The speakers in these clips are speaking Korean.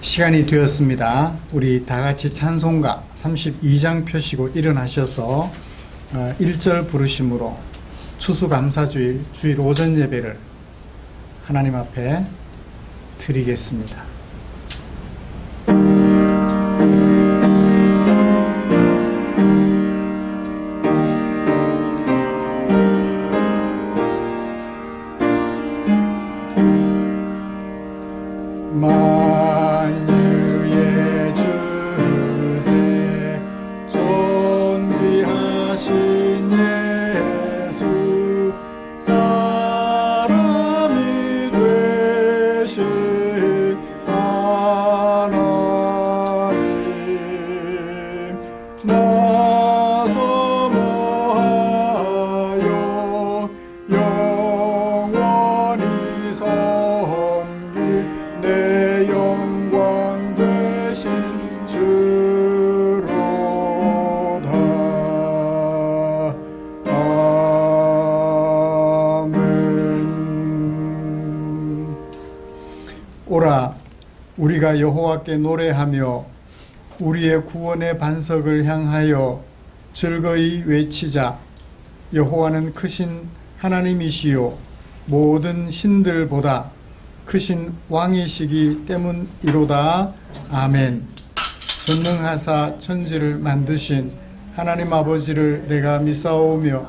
시간이 되었습니다. 우리 다 같이 찬송가 32장 펴시고 일어나셔서 1절 부르심으로 추수감사주일 주일 오전 예배를 하나님 앞에 드리겠습니다. 만유의 주제 존귀하신 예수 사람이 되신 하나님 나서 모하여 영원히 섬길 내 영광 되신 주로다. 아멘. 오라 우리가 여호와께 노래하며 우리의 구원의 반석을 향하여 즐거이 외치자. 여호와는 크신 하나님이시요 모든 신들보다 크신 왕이시기 때문이로다. 아멘. 전능하사 천지를 만드신 하나님 아버지를 내가 믿사오며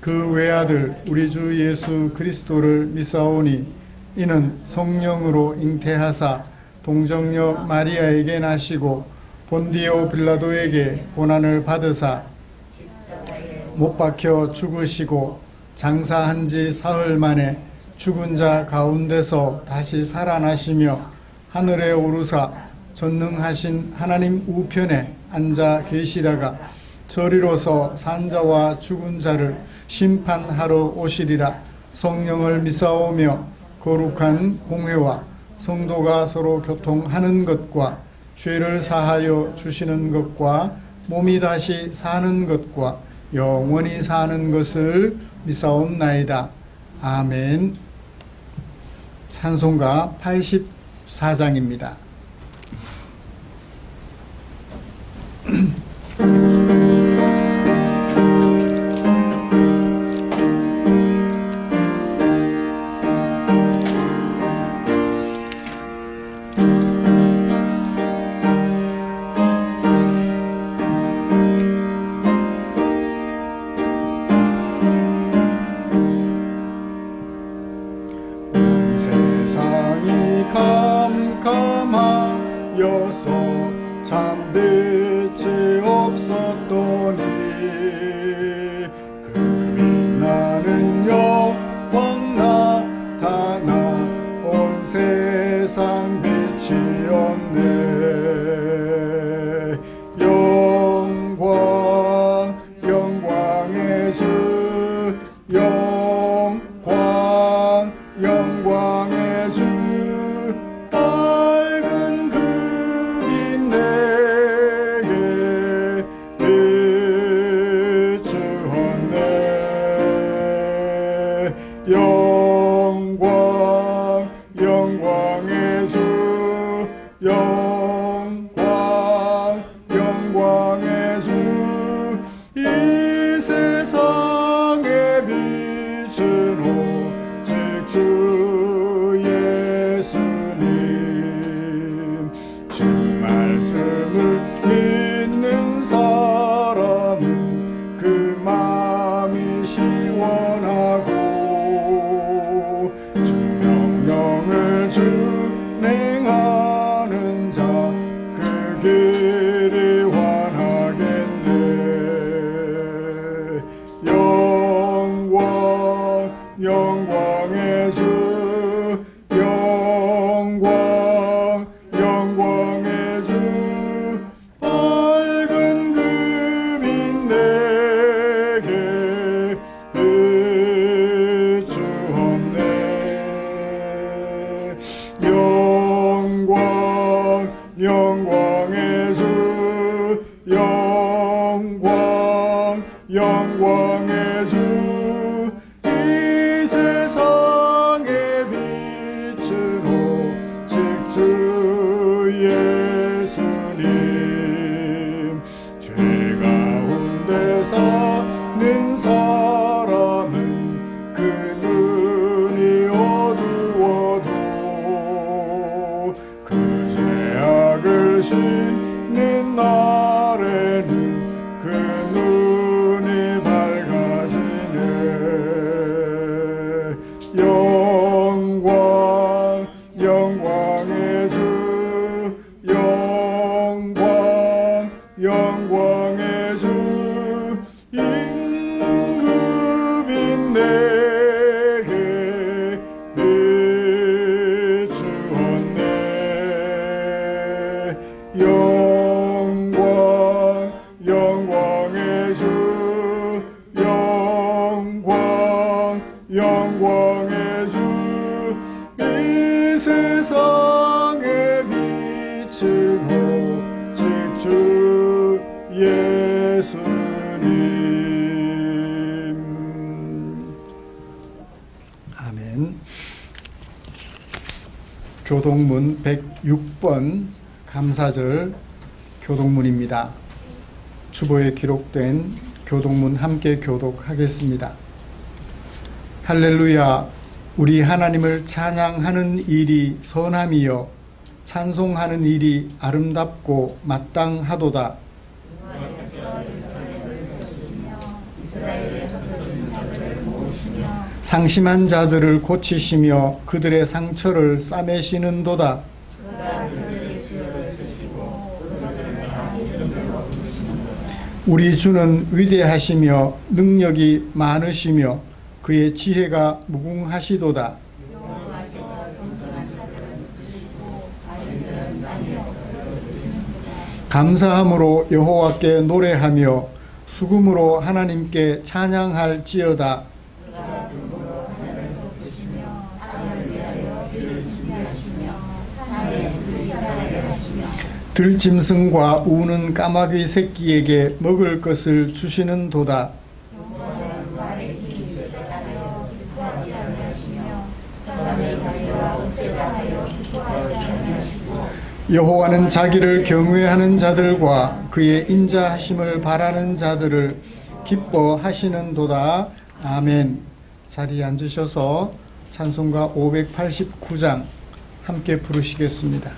그 외아들 우리 주 예수 그리스도를 믿사오니 이는 성령으로 잉태하사 동정녀 마리아에게 나시고 본디오 빌라도에게 고난을 받으사 못 박혀 죽으시고 장사한 지 사흘 만에 죽은 자 가운데서 다시 살아나시며 하늘에 오르사 전능하신 하나님 우편에 앉아 계시다가 저리로서 산자와 죽은 자를 심판하러 오시리라. 성령을 믿사오며 거룩한 공회와 성도가 서로 교통하는 것과 죄를 사하여 주시는 것과 몸이 다시 사는 것과 영원히 사는 것을 믿사옵나이다. 아멘. 찬송가 84장입니다. 세상이 캄캄하여서 참 빛이 없었더니 그 빛나는 영광 나타나 온 세상 빛이었네. 영광 영광의 주 영광의 주 밝은 그 빛 내게 비추었네. 영광의 주 영광의 주 이 세상에 비춘 오직 주 예수님. 주 말씀을 믿는 사람은 그 마음이 시원하고 주 명령을 준행하는 자 그 길이 환하겠네. 영광의 주 영광의 주 밝은 그 빛 내게 비추었네. 영광의 주 영광의 주 이 세상에 비춘 오직 주 그 죄악을 씻는 날에는 그 눈이 밝아지네. 영광 영광의 주 영광 영광의 주 임금인 내게 비추었네. 영광 영광의 주 영광 영광의 주 이 세상에 비친 오직 주 예수님. 아멘. 교독문 106번 감사절 교독문입니다. 주보에 기록된 교독문 함께 교독하겠습니다. 할렐루야. 우리 하나님을 찬양하는 일이 선함이여 찬송하는 일이 아름답고 마땅하도다. 상심한 자들을 고치시며 그들의 상처를 싸매시는도다. 우리 주는 위대하시며 능력이 많으시며 그의 지혜가 무궁하시도다. 감사함으로 여호와께 노래하며 수금으로 하나님께 찬양할지어다. 들짐승과 우는 까마귀 새끼에게 먹을 것을 주시는도다. 여호와는 자기를 경외하는 자들과 그의 인자하심을 바라는 자들을 기뻐하시는도다. 아멘. 자리에 앉으셔서 찬송가 589장 함께 부르시겠습니다.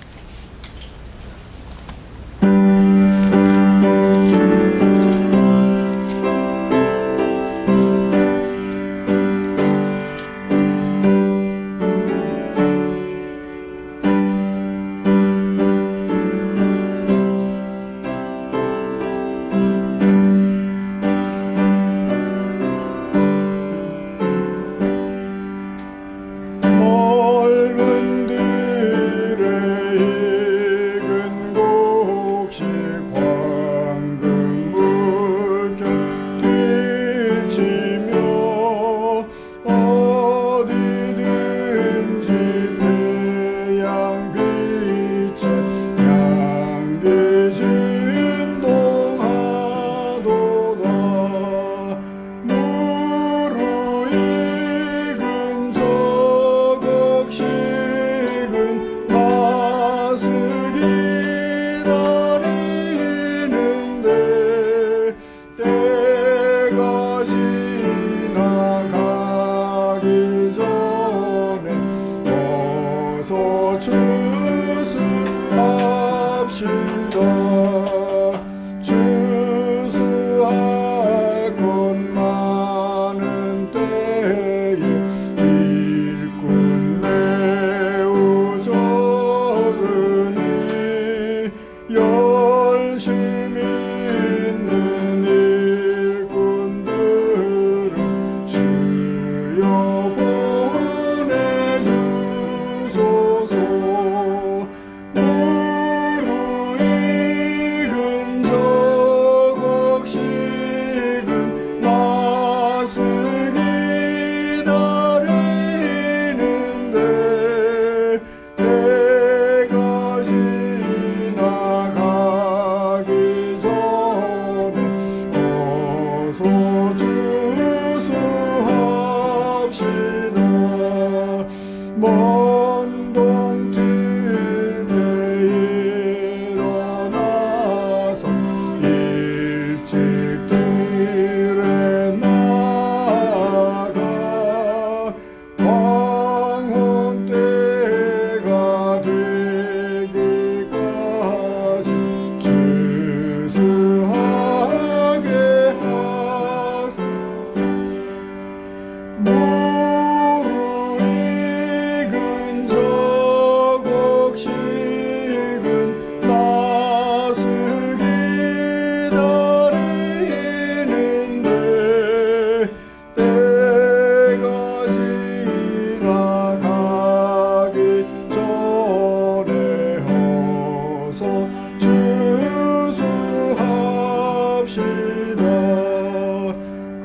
어서 주수합시다.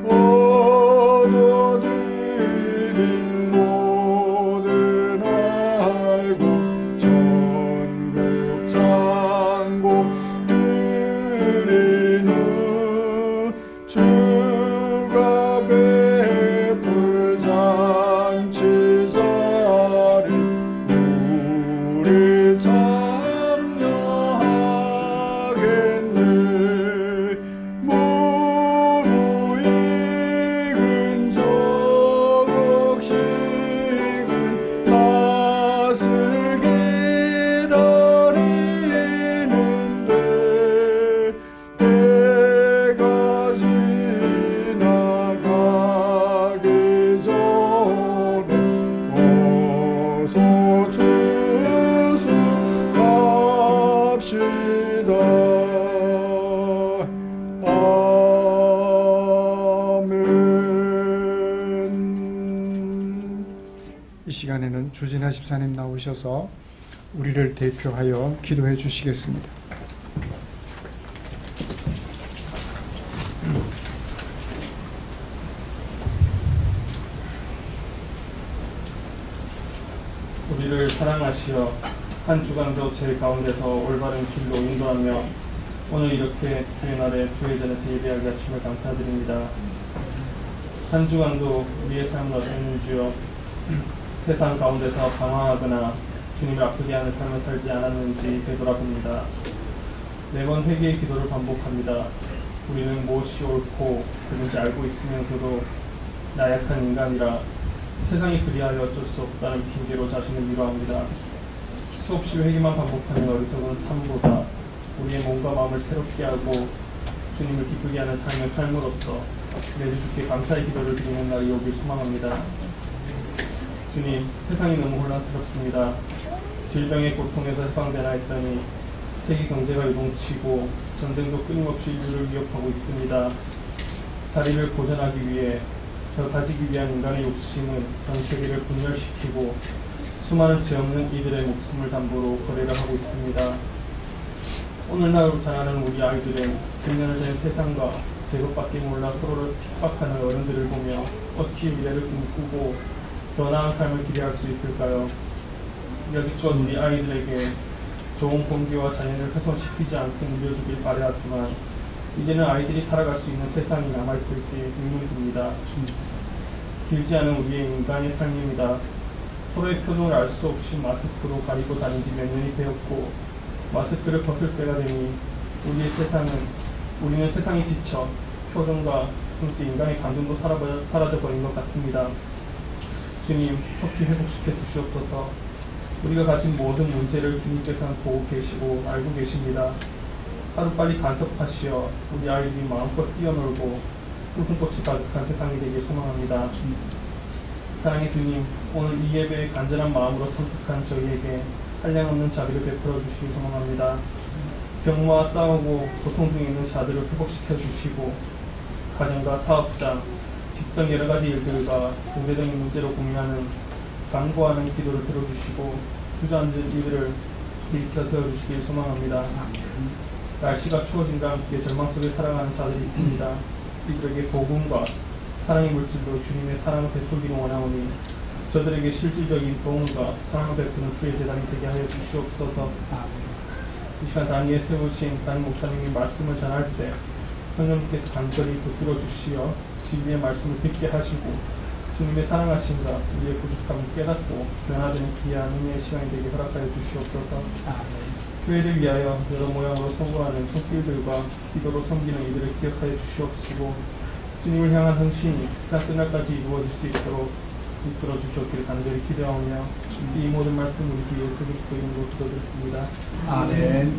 거둬들인 모든 알고 전국 장곡들인 후 주가 베풀 잔치자리 우리 참여하겠네. 무르익은 저곡식은 낯을 기다리는데 때가 지나가기 전에 어서 주수합시다. 아멘. 이 시간에는 주진아 집사님 나오셔서 우리를 대표하여 기도해 주시겠습니다. 우리를 사랑하시어 한 주간도 제 가운데서 올바른 길로 인도하며 오늘 이렇게 주의 날에 주의 전에서 예배하게 하심을 감사드립니다. 한 주간도 우리의 삶을 어땠는 주여, 세상 가운데서 방황하거나 주님을 아프게 하는 삶을 살지 않았는지 되돌아봅니다. 매번 회개의 기도를 반복합니다. 우리는 무엇이 옳고 그른지 알고 있으면서도 나약한 인간이라 세상이 그리하여 어쩔 수 없다는 핑계로 자신을 위로합니다. 수없이 회개만 반복하는 어리석은 삶보다 우리의 몸과 마음을 새롭게 하고 주님을 기쁘게 하는 삶을 삶으로써 매주 주께 감사의 기도를 드리는 날이 오길 소망합니다. 주님, 세상이 너무 혼란스럽습니다. 질병의 고통에서 해방되나 했더니 세계 경제가 요동치고 전쟁도 끊임없이 인류를 위협하고 있습니다. 자리를 보존하기 위해 가지기 위한 인간의 욕심은 전 세계를 분열시키고 수많은 죄 없는 이들의 목숨을 담보로 거래를 하고 있습니다. 오늘날 자라는 우리 아이들은 10년을 된 세상과 제것밖에 몰라 서로를 핍박하는 어른들을 보며 어찌 미래를 꿈꾸고 더 나은 삶을 기대할 수 있을까요? 여지껏 우리 아이들에게 좋은 공기와 자연을 훼손시키지 않고 물려주길 바라왔지만 이제는 아이들이 살아갈 수 있는 세상이 남아있을지 의문이 듭니다. 길지 않은 우리의 인간의 삶입니다. 서로의 표정을 알 수 없이 마스크로 가리고 다닌 지 몇 년이 되었고 마스크를 벗을 때가 되니 우리는 세상에 지쳐 표정과 함께 인간의 감정도 사라져버린 것 같습니다. 주님, 속히 회복시켜 주시옵소서. 우리가 가진 모든 문제를 주님께서는 보고 계시고 알고 계십니다. 하루빨리 간섭하시어 우리 아이들이 마음껏 뛰어놀고 웃음꽃이 가득한 세상이 되길 소망합니다. 사랑의 주님, 오늘 이 예배에 간절한 마음으로 참석한 저희에게 한량없는 자비를 베풀어 주시길 소망합니다. 병마와 싸우고 고통 중에 있는 자들을 회복시켜 주시고 가정과 사업자, 직장 여러가지 일들과 경제적인 문제로 고민하는 간구하는 기도를 들어주시고 주저앉은 이들을 일으켜 세워주시길 소망합니다. 날씨가 추워진과 함께 절망 속에 살아가는 자들이 있습니다. 이들에게 복음과 사랑의 물질로 주님의 사랑을 베풀기를 원하오니 저들에게 실질적인 도움과 사랑을 베푸는 주의 재단이 되게 하여 주시옵소서. 이 시간 단위에 세우신 담임 목사님이 말씀을 전할 때 성령님께서 간절히 붙들어 주시어 진리의 말씀을 듣게 하시고 주님의 사랑하심과 우리의 부족함을 깨닫고 변화되는 귀한 은혜의 시간이 되게 허락하여 주시옵소서. 교회를 위하여 여러 모양으로 선고하는 손길들과 기도로 섬기는 이들을 기억하여 주시옵시고 주님을 향한 헌신이 세상 끝날까지 이루어질 수 있도록 이끌어 주시옵기를 간절히 기대하오며 이 모든 말씀 우리 주 예수 그리스도 이름으로 기도드렸습니다. 아멘.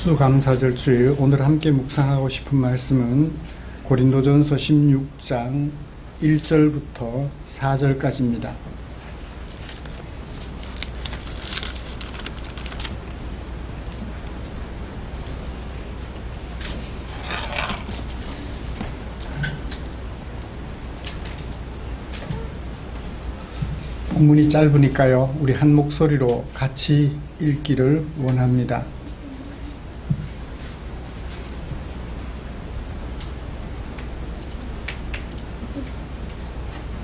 추수감사절 주일 오늘 함께 묵상하고 싶은 말씀은 고린도전서 16장 1절부터 4절까지입니다. 본문이 짧으니까요, 우리 한 목소리로 같이 읽기를 원합니다.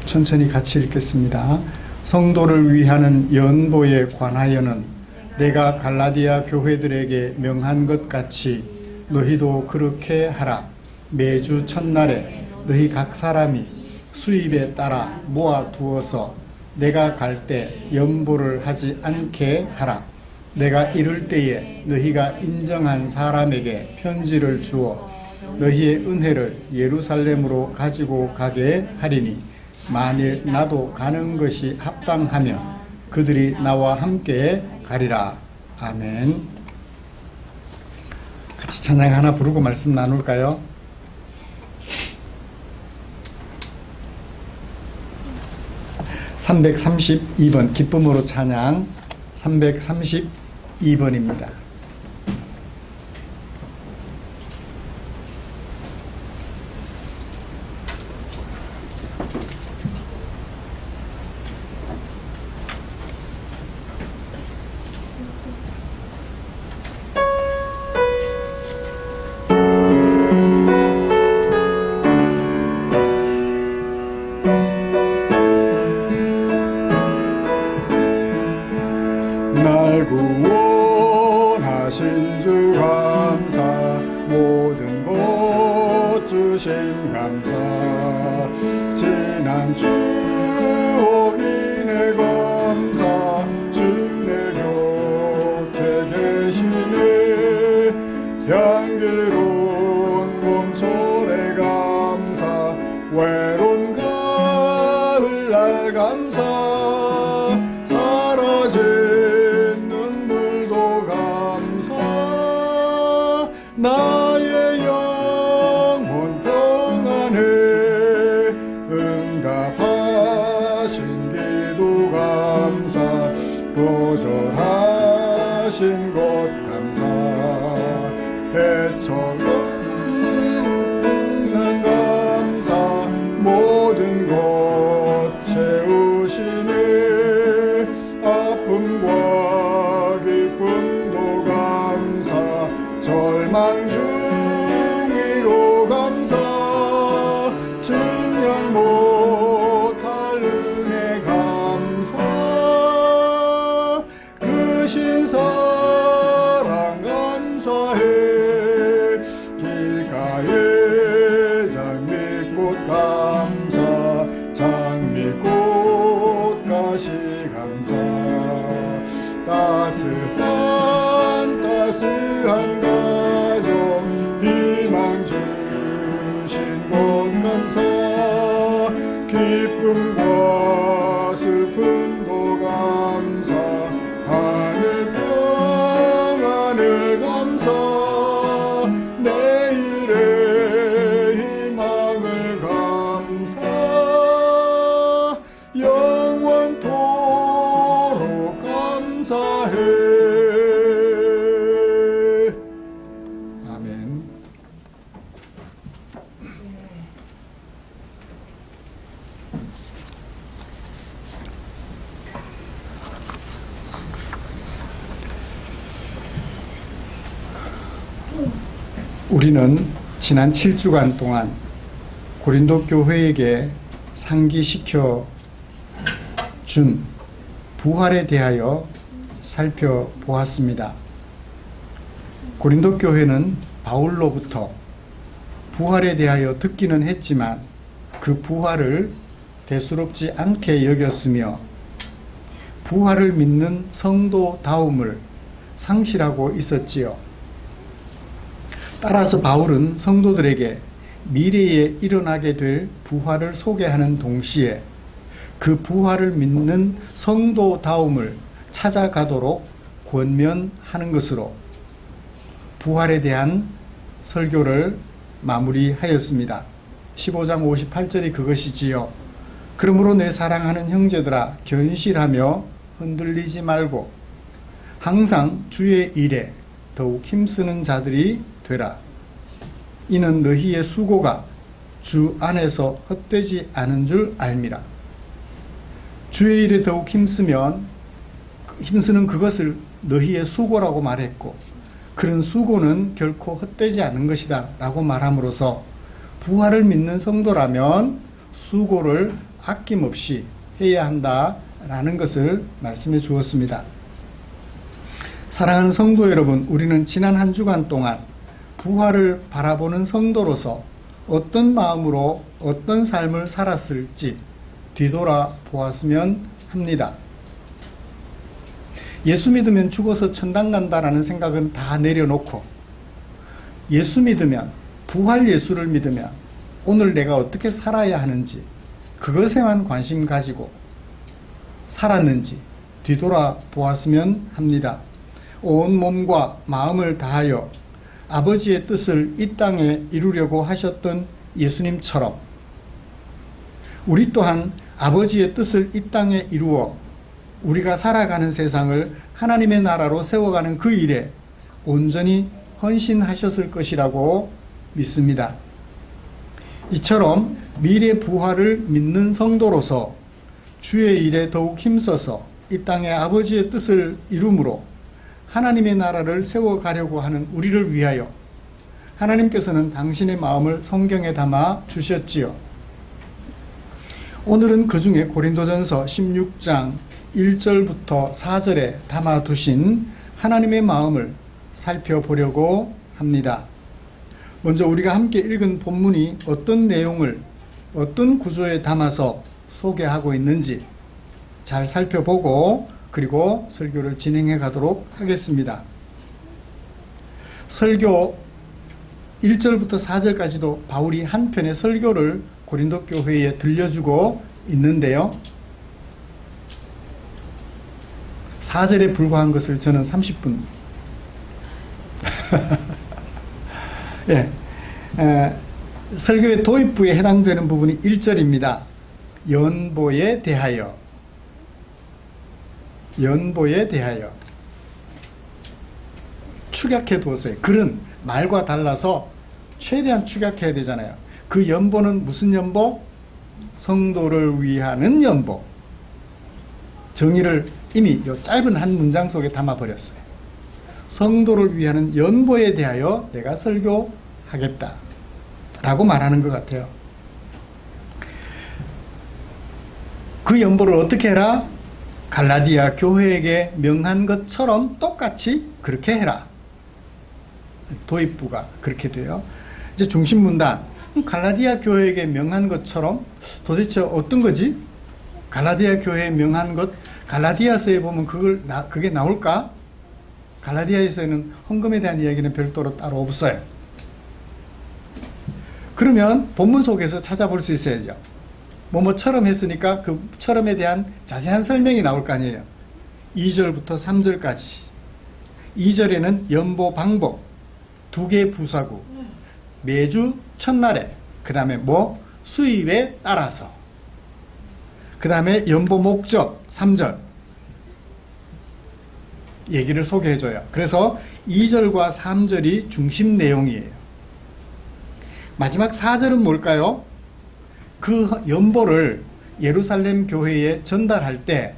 천천히 같이 읽겠습니다. 성도를 위하는 연보에 관하여는 내가 갈라디아 교회들에게 명한 것 같이 너희도 그렇게 하라. 매주 첫날에 너희 각 사람이 수입에 따라 모아두어서 내가 갈 때 연보를 하지 않게 하라. 내가 이를 때에 너희가 인정한 사람에게 편지를 주어 너희의 은혜를 예루살렘으로 가지고 가게 하리니 만일 나도 가는 것이 합당하면 그들이 나와 함께 가리라. 아멘. 같이 찬양 하나 부르고 말씀 나눌까요? (332번) 기쁨으로 찬양 332번입니다. 날 구원하신 주 감사, 모든 것 주심 감사, 지난 추억이네 감사, 주 내 곁에 계시네, 향기로운 봄철에 감사, 외로운 가을날 감사, 나의 영혼 평안해, 응답하신 기도 감사, 거절하신 것 감사, 해처럼 난 감사, 모든 것 채우시네, 아픔과 기쁨도 감사, 절망 중이로 감사, 증명 못할 은혜 감사, 그 신사랑 감사해, 길가에 장미꽃 감사, 장미꽃 가시 감사, 따스한 가족 희망 주신 것 감사, 기쁨과 슬픔도 감사, 하늘 평안을 감사, 내일의 희망을 감사, 영원토록 감사해. 우리는 지난 7주간 동안 고린도 교회에게 상기시켜 준 부활에 대하여 살펴보았습니다. 고린도 교회는 바울로부터 부활에 대하여 듣기는 했지만 그 부활을 대수롭지 않게 여겼으며 부활을 믿는 성도다움을 상실하고 있었지요. 따라서 바울은 성도들에게 미래에 일어나게 될 부활을 소개하는 동시에 그 부활을 믿는 성도다움을 찾아가도록 권면하는 것으로 부활에 대한 설교를 마무리하였습니다. 15장 58절이 그것이지요. 그러므로 내 사랑하는 형제들아 견실하며 흔들리지 말고 항상 주의 일에 더욱 힘쓰는 자들이 되라. 이는 너희의 수고가 주 안에서 헛되지 않은 줄 알미라. 주의 일에 더욱 힘쓰는 그것을 너희의 수고라고 말했고, 그런 수고는 결코 헛되지 않은 것이다 라고 말함으로써 부활을 믿는 성도라면 수고를 아낌없이 해야 한다라는 것을 말씀해 주었습니다. 사랑하는 성도 여러분, 우리는 지난 한 주간 동안 부활을 바라보는 성도로서 어떤 마음으로 어떤 삶을 살았을지 뒤돌아 보았으면 합니다. 예수 믿으면 죽어서 천당 간다라는 생각은 다 내려놓고, 예수 믿으면, 부활 예수를 믿으면 오늘 내가 어떻게 살아야 하는지 그것에만 관심 가지고 살았는지 뒤돌아 보았으면 합니다. 온 몸과 마음을 다하여 아버지의 뜻을 이 땅에 이루려고 하셨던 예수님처럼 우리 또한 아버지의 뜻을 이 땅에 이루어 우리가 살아가는 세상을 하나님의 나라로 세워가는 그 일에 온전히 헌신하셨을 것이라고 믿습니다. 이처럼 미래 부활을 믿는 성도로서 주의 일에 더욱 힘써서 이 땅에 아버지의 뜻을 이룸으로 하나님의 나라를 세워가려고 하는 우리를 위하여 하나님께서는 당신의 마음을 성경에 담아 주셨지요. 오늘은 그 중에 고린도전서 16장 1절부터 4절에 담아두신 하나님의 마음을 살펴보려고 합니다. 먼저 우리가 함께 읽은 본문이 어떤 내용을 어떤 구조에 담아서 소개하고 있는지 잘 살펴보고 그리고 설교를 진행해 가도록 하겠습니다. 설교 1절부터 4절까지도 바울이 한 편의 설교를 고린도 교회에 들려주고 있는데요. 4절에 불과한 것을 저는 30분 예, 설교의 도입부에 해당되는 부분이 1절입니다. 연보에 대하여 축약해 두었어요. 글은 말과 달라서 최대한 축약해야 되잖아요. 그 연보는 무슨 연보? 성도를 위하는 연보. 정의를 이미 이 짧은 한 문장 속에 담아버렸어요. 성도를 위하는 연보에 대하여 내가 설교하겠다 라고 말하는 것 같아요. 그 연보를 어떻게 해라? 갈라디아 교회에게 명한 것처럼 똑같이 그렇게 해라. 도입부가 그렇게 돼요. 이제 중심문단, 갈라디아 교회에게 명한 것처럼 도대체 어떤 거지? 갈라디아 교회에 명한 것, 갈라디아서에 보면 그게 나올까? 갈라디아에서는 헌금에 대한 이야기는 별도로 따로 없어요. 그러면 본문 속에서 찾아볼 수 있어야죠. 뭐처럼 했으니까 그 처럼에 대한 자세한 설명이 나올 거 아니에요. 2절부터 3절까지. 2절에는 연보 방법, 2개의 부사구, 매주 첫날에, 그 다음에 수입에 따라서, 그 다음에 연보 목적 3절 얘기를 소개해줘요. 그래서 2절과 3절이 중심 내용이에요. 마지막 4절은 뭘까요? 그 연보를 예루살렘 교회에 전달할 때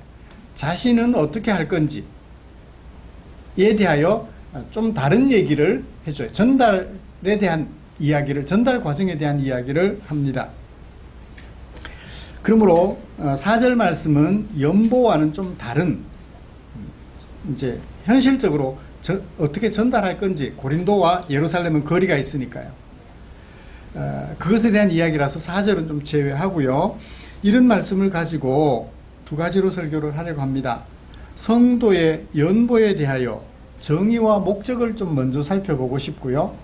자신은 어떻게 할 건지에 대하여 좀 다른 얘기를 해줘요. 전달에 대한 이야기를, 전달 과정에 대한 이야기를 합니다. 그러므로 4절 말씀은 연보와는 좀 다른, 이제 현실적으로 어떻게 전달할 건지, 고린도와 예루살렘은 거리가 있으니까요. 그것에 대한 이야기라서 4절은 좀 제외하고요. 이런 말씀을 가지고 두 가지로 설교를 하려고 합니다. 성도의 연보에 대하여 정의와 목적을 좀 먼저 살펴보고 싶고요.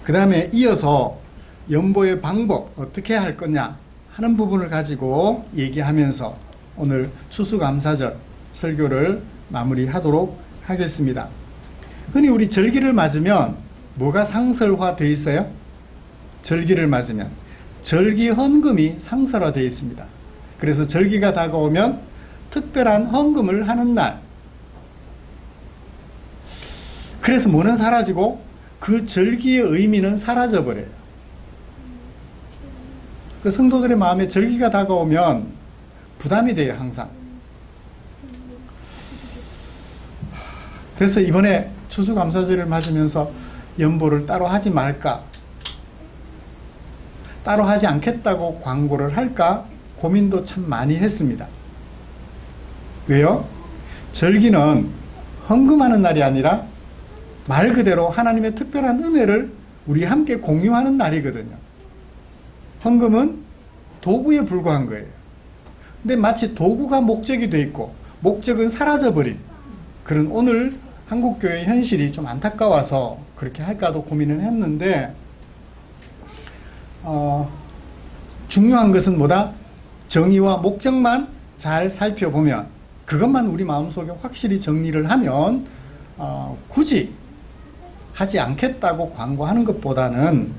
그 다음에 이어서 연보의 방법, 어떻게 할 거냐 하는 부분을 가지고 얘기하면서 오늘 추수감사절 설교를 마무리하도록 하겠습니다. 흔히 우리 절기를 맞으면 뭐가 상설화되어 있어요? 절기를 맞으면 절기 헌금이 상설화되어 있습니다. 그래서 절기가 다가오면 특별한 헌금을 하는 날. 그래서 뭐는 사라지고 그 절기의 의미는 사라져버려요. 그 성도들의 마음에 절기가 다가오면 부담이 돼요, 항상. 그래서 이번에 추수감사절을 맞으면서 연보를 따로 하지 말까, 따로 하지 않겠다고 광고를 할까 고민도 참 많이 했습니다. 왜요? 절기는 헌금하는 날이 아니라 말 그대로 하나님의 특별한 은혜를 우리 함께 공유하는 날이거든요. 헌금은 도구에 불과한 거예요. 근데 마치 도구가 목적이 돼 있고 목적은 사라져버린 그런 오늘 한국교회의 현실이 좀 안타까워서 그렇게 할까도 고민을 했는데, 중요한 것은 뭐다? 정의와 목적만 잘 살펴보면, 그것만 우리 마음속에 확실히 정리를 하면 굳이 하지 않겠다고 광고하는 것보다는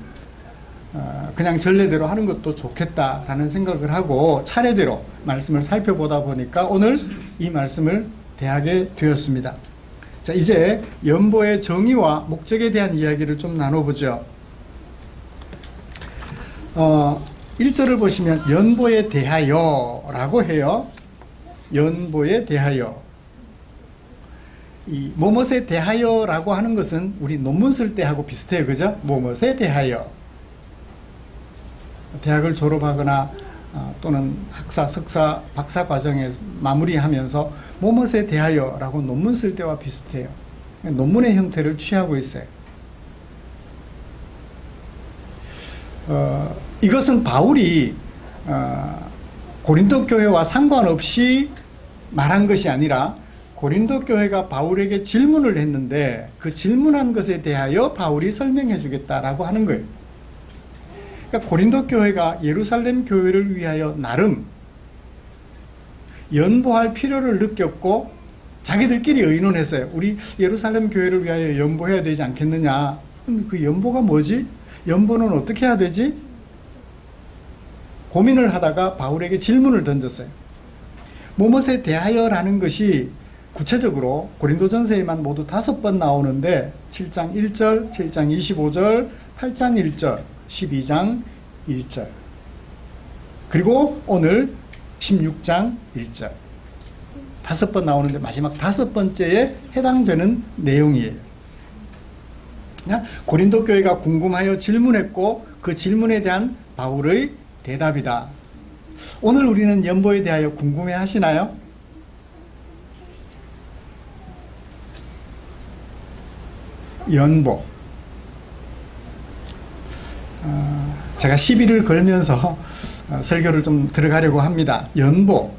그냥 전례대로 하는 것도 좋겠다라는 생각을 하고 차례대로 말씀을 살펴보다 보니까 오늘 이 말씀을 대하게 되었습니다. 자, 이제 연보의 정의와 목적에 대한 이야기를 좀 나눠보죠. 1절을 보시면 연보에 대하여 라고 해요. 연보에 대하여. 이 뭐뭇에 대하여 라고 하는 것은 우리 논문 쓸 때 하고 비슷해요. 그죠? 뭐뭇에 대하여. 대학을 졸업하거나 또는 학사, 석사, 박사 과정에 마무리하면서 뭐뭇에 대하여 라고 논문 쓸 때와 비슷해요. 논문의 형태를 취하고 있어요. 이것은 바울이 고린도 교회와 상관없이 말한 것이 아니라 고린도 교회가 바울에게 질문을 했는데 그 질문한 것에 대하여 바울이 설명해 주겠다라고 하는 거예요. 그러니까 고린도 교회가 예루살렘 교회를 위하여 나름 연보할 필요를 느꼈고 자기들끼리 의논했어요. 우리 예루살렘 교회를 위하여 연보해야 되지 않겠느냐. 그 연보가 뭐지? 연보는 어떻게 해야 되지? 고민을 하다가 바울에게 질문을 던졌어요. 뭐뭇에 대하여라는 것이 구체적으로 고린도전서에만 모두 5번 나오는데 7장 1절, 7장 25절, 8장 1절, 12장 1절, 그리고 오늘 16장 1절 5번 나오는데 마지막 5번째에 해당되는 내용이에요. 고린도 교회가 궁금하여 질문했고 그 질문에 대한 바울의 대답이다. 오늘 우리는 연보에 대하여 궁금해 하시나요? 연보. 제가 시비를 걸면서 설교를 좀 들어가려고 합니다. 연보.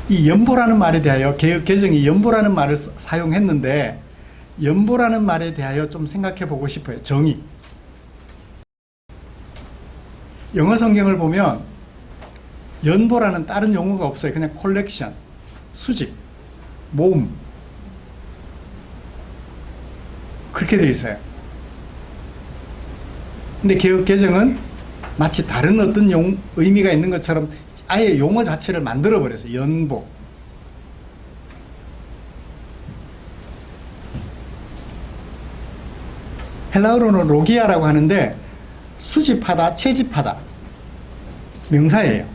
이 연보라는 말에 대하여 개역 개정이 연보라는 말을 사용했는데 연보라는 말에 대하여 좀 생각해 보고 싶어요. 정의. 영어 성경을 보면 연보라는 다른 용어가 없어요. 그냥 콜렉션, 수집, 모음, 그렇게 되어 있어요. 근데 개역 개정은 마치 다른 어떤 의미가 있는 것처럼 아예 용어 자체를 만들어 버렸어요. 연보. 헬라어로는 로기아라고 하는데 수집하다, 채집하다 명사예요.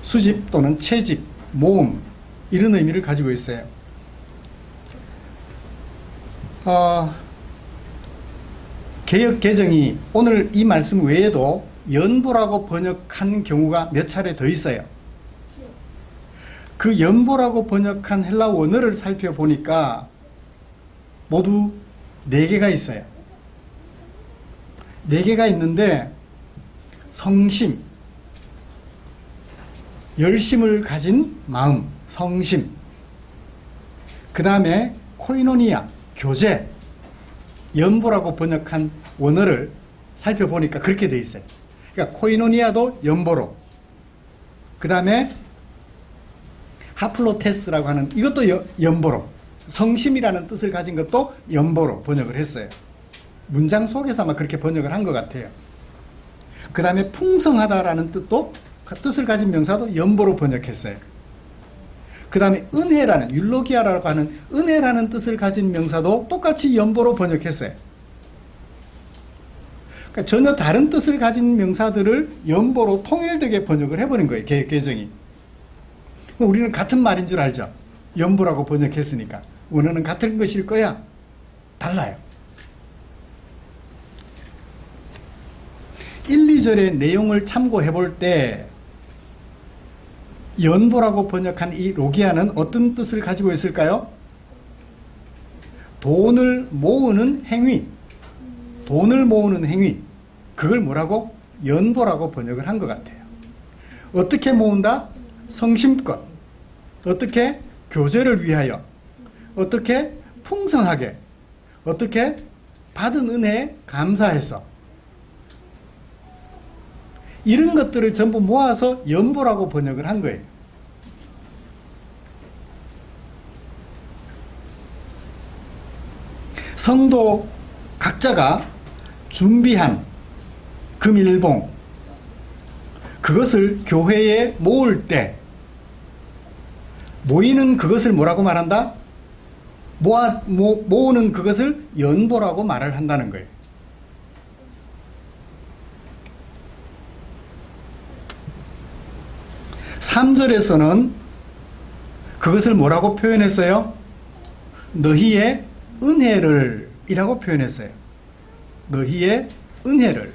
수집 또는 채집, 모음 이런 의미를 가지고 있어요. 개역 개정이 오늘 이 말씀 외에도 연보라고 번역한 경우가 몇 차례 더 있어요. 그 연보라고 번역한 헬라 원어를 살펴보니까 모두 4개가 있어요. 4개가 있는데 성심, 열심을 가진 마음, 성심, 그 다음에 코이노니아, 교제, 연보라고 번역한 원어를 살펴보니까 그렇게 되어 있어요. 그러니까 코이노니아도 연보로, 그 다음에 하플로테스라고 하는 이것도 연보로, 성심이라는 뜻을 가진 것도 연보로 번역을 했어요. 문장 속에서 아마 그렇게 번역을 한 것 같아요. 그 다음에 풍성하다라는 뜻을 가진 명사도 연보로 번역했어요. 그 다음에 은혜라는, 율로기아라고 하는 은혜라는 뜻을 가진 명사도 똑같이 연보로 번역했어요. 그러니까 전혀 다른 뜻을 가진 명사들을 연보로 통일되게 번역을 해버린 거예요. 개혁개정이. 우리는 같은 말인 줄 알죠. 연보라고 번역했으니까 원어는 같은 것일 거야. 달라요. 1, 2절의 내용을 참고해 볼 때 연보라고 번역한 이 로기아는 어떤 뜻을 가지고 있을까요? 돈을 모으는 행위. 돈을 모으는 행위. 그걸 뭐라고? 연보라고 번역을 한 것 같아요. 어떻게 모은다? 성심껏. 어떻게? 교제를 위하여. 어떻게? 풍성하게. 어떻게? 받은 은혜에 감사해서. 이런 것들을 전부 모아서 연보라고 번역을 한 거예요. 성도 각자가 준비한 금일봉, 그것을 교회에 모을 때 모이는 그것을 뭐라고 말한다? 모으는 그것을 연보라고 말을 한다는 거예요. (3절에서는) 그것을 뭐라고 표현했어요? 너희의 은혜를 이라고 표현했어요. 너희의 은혜를.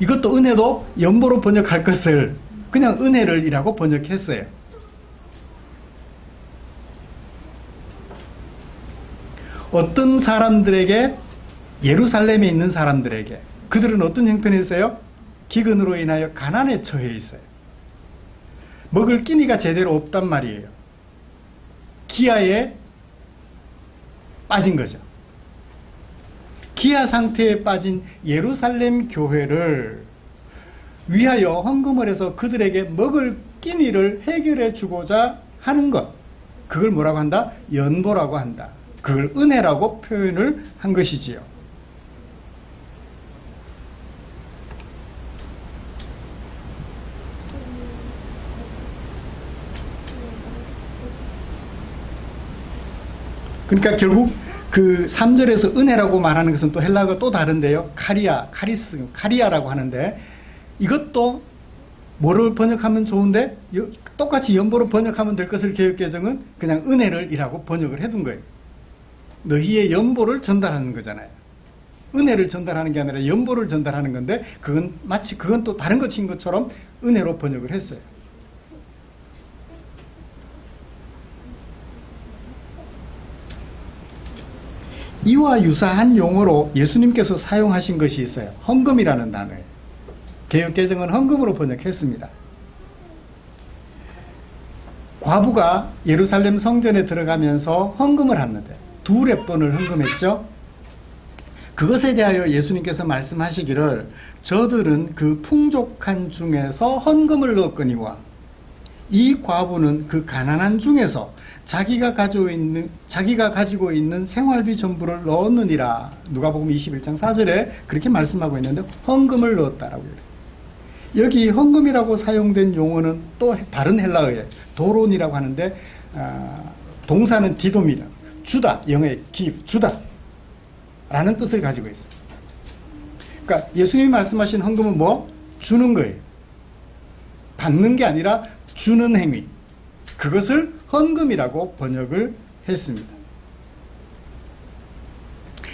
이것도 은혜도 연보로 번역할 것을 그냥 은혜를 이라고 번역했어요. 어떤 사람들에게, 예루살렘에 있는 사람들에게, 그들은 어떤 형편이 있어요? 기근으로 인하여 가난에 처해 있어요. 먹을 끼니가 제대로 없단 말이에요. 기아에 빠진 거죠. 기아 상태에 빠진 예루살렘 교회를 위하여 헌금을 해서 그들에게 먹을 끼니를 해결해 주고자 하는 것, 그걸 뭐라고 한다? 연보라고 한다. 그걸 은혜라고 표현을 한 것이지요. 그러니까 결국 그 3절에서 은혜라고 말하는 것은 또 헬라어가 또 다른데요. 카리아라고 하는데, 이것도 뭐를 번역하면 좋은데 똑같이 연보로 번역하면 될 것을 개혁개정은 그냥 은혜를 이라고 번역을 해둔 거예요. 너희의 연보를 전달하는 거잖아요. 은혜를 전달하는 게 아니라 연보를 전달하는 건데, 그건 마치 그건 또 다른 것인 것처럼 은혜로 번역을 했어요. 이와 유사한 용어로 예수님께서 사용하신 것이 있어요. 헌금이라는 단어예요. 개혁개정은 헌금으로 번역했습니다. 과부가 예루살렘 성전에 들어가면서 헌금을 하는데 2렙돈을 헌금했죠. 그것에 대하여 예수님께서 말씀하시기를 여러분 그 풍족한 중에서 헌금을 넣었거니와 이 과부는 그 가난한 중에서 자기가 가지고 있는 생활비 전부를 넣었느니라. 누가복음 21장 4절에 그렇게 말씀하고 있는데 헌금을 넣었다라고 해요. 여기 헌금이라고 사용된 용어는 또 다른 헬라어예요. 도론이라고 하는데 동사는 디돔이다. 주다, 영어의 give, 주다 라는 뜻을 가지고 있어요. 그러니까 예수님이 말씀하신 헌금은 뭐? 주는 거예요. 받는 게 아니라 주는 행위. 그것을 헌금이라고 번역을 했습니다.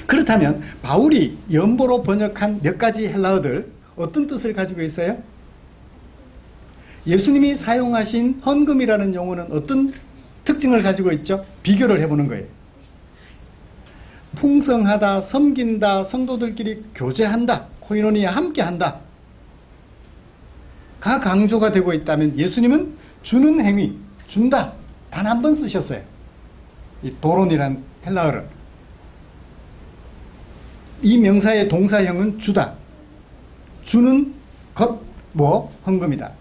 그렇다면 바울이 연보로 번역한 몇 가지 헬라어들 어떤 뜻을 가지고 있어요? 예수님이 사용하신 헌금이라는 용어는 어떤 특징을 가지고 있죠? 비교를 해보는 거예요. 풍성하다, 섬긴다, 성도들끼리 교제한다, 코이노니아 함께한다 가 강조가 되고 있다면, 예수님은 주는 행위, 준다 단 한 번 쓰셨어요. 이 도론이란 헬라어를. 이 명사의 동사형은 주다. 주는 것, 헌금이다.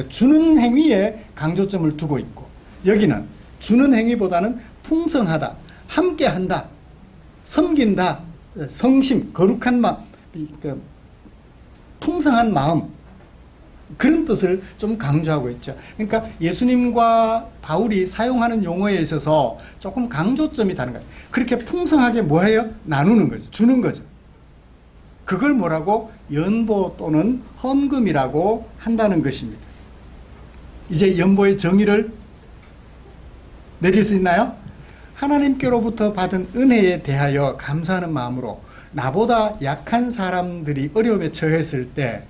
주는 행위에 강조점을 두고 있고, 여기는 주는 행위보다는 풍성하다, 함께한다, 섬긴다, 성심, 거룩한 마음, 풍성한 마음, 그런 뜻을 좀 강조하고 있죠. 그러니까 예수님과 바울이 사용하는 용어에 있어서 조금 강조점이 다른 거예요. 그렇게 풍성하게 뭐해요? 나누는 거죠. 주는 거죠. 그걸 뭐라고? 연보 또는 헌금이라고 한다는 것입니다. 이제 연보의 정의를 내릴 수 있나요? 하나님께로부터 받은 은혜에 대하여 감사하는 마음으로 나보다 약한 사람들이 어려움에 처했을 때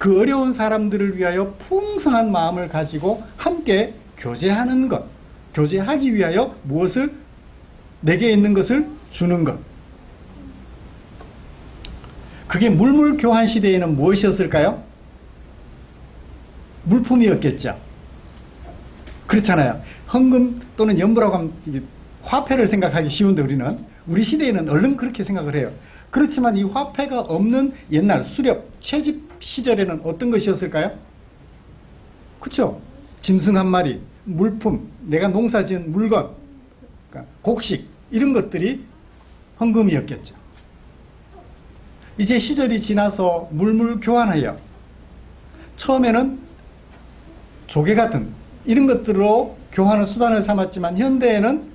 그 어려운 사람들을 위하여 풍성한 마음을 가지고 함께 교제하는 것, 교제하기 위하여 무엇을? 내게 있는 것을 주는 것. 그게 물물교환 시대에는 무엇이었을까요? 물품이었겠죠. 그렇잖아요. 헌금 또는 연보라고 하면 화폐를 생각하기 쉬운데 우리 시대에는 얼른 그렇게 생각을 해요. 그렇지만 이 화폐가 없는 옛날 수렵, 채집 시절에는 어떤 것이었을까요? 그렇죠? 짐승 한 마리, 물품, 내가 농사지은 물건, 그러니까 곡식, 이런 것들이 헌금이었겠죠. 이제 시절이 지나서 물물 교환하여 처음에는 조개 같은 이런 것들로 교환의 수단을 삼았지만 현대에는